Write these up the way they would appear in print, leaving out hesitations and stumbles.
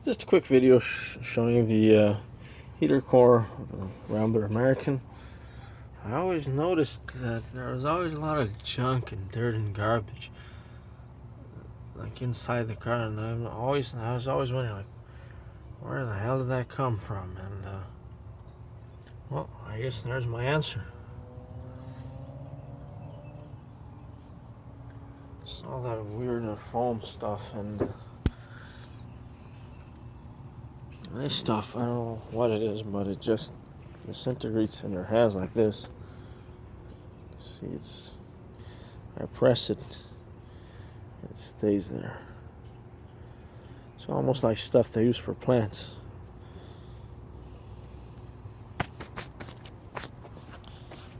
Just a quick video showing the heater core of the Rambler American. I always noticed that there was always a lot of junk and dirt and garbage like inside the car, and I was always wondering, like, where the hell did that come from? And well, I guess there's my answer. It's all that weird foam stuff and this stuff. I don't know what it is, but it just disintegrates in your hands like this. See, I press it, it stays there. It's almost like stuff they use for plants.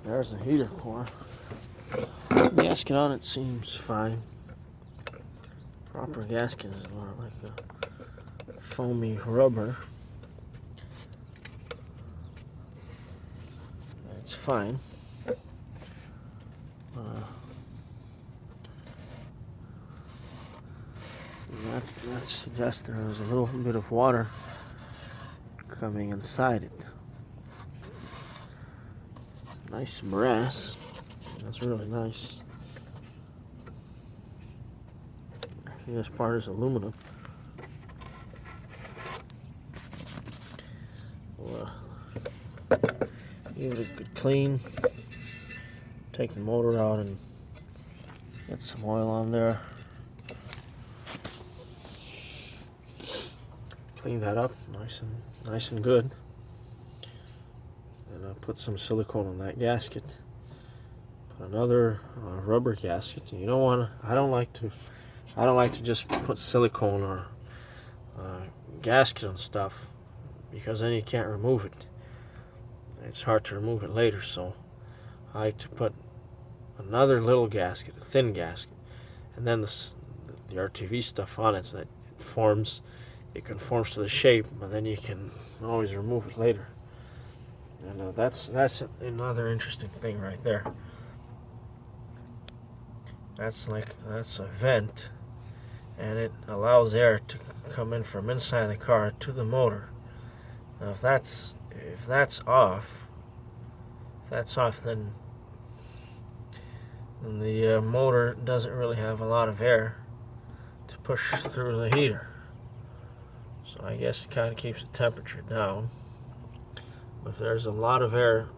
There's the heater core. The gasket on it seems fine. Proper gasket is more like a foamy rubber. It's fine. That suggests there was a little bit of water coming inside it. It's nice brass. That's really nice. Actually, this part is aluminum. We'll give it a good clean. Take the motor out and get some oil on there. Clean that up nice and good. And I'll put some silicone on that gasket. Put another rubber gasket. You don't want to. I don't like to just put silicone or gasket on stuff, because then you can't remove it. It's hard to remove it later. So I like to put another little gasket, a thin gasket, and then the RTV stuff on it, so that it conforms to the shape, but then you can always remove it later. And that's another interesting thing right there. That's a vent, and it allows air to come in from inside the car to the motor. Now if that's off, then the motor doesn't really have a lot of air to push through the heater. So I guess it kind of keeps the temperature down. If there's a lot of air,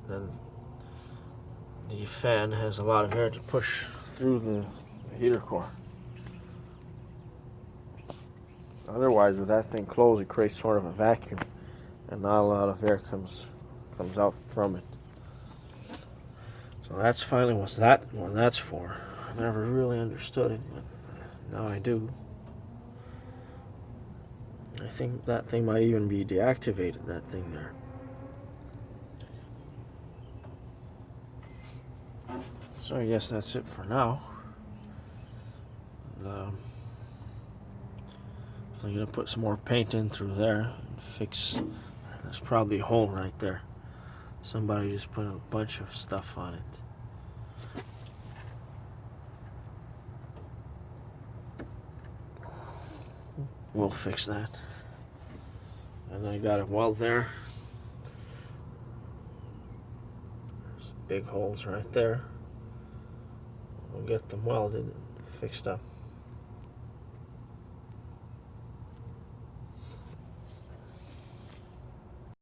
then the fan has a lot of air to push through the heater core. Otherwise, with that thing closed, it creates sort of a vacuum, and not a lot of air comes out from it. So that's finally what that's for. I never really understood it, but now I do. I think that thing might even be deactivated, that thing there. So I guess that's it for now. And, I'm going to put some more paint in through there and fix. There's probably a hole right there. Somebody just put a bunch of stuff on it. We'll fix that. And I got a weld there. There's big holes right there. We'll get them welded and fixed up.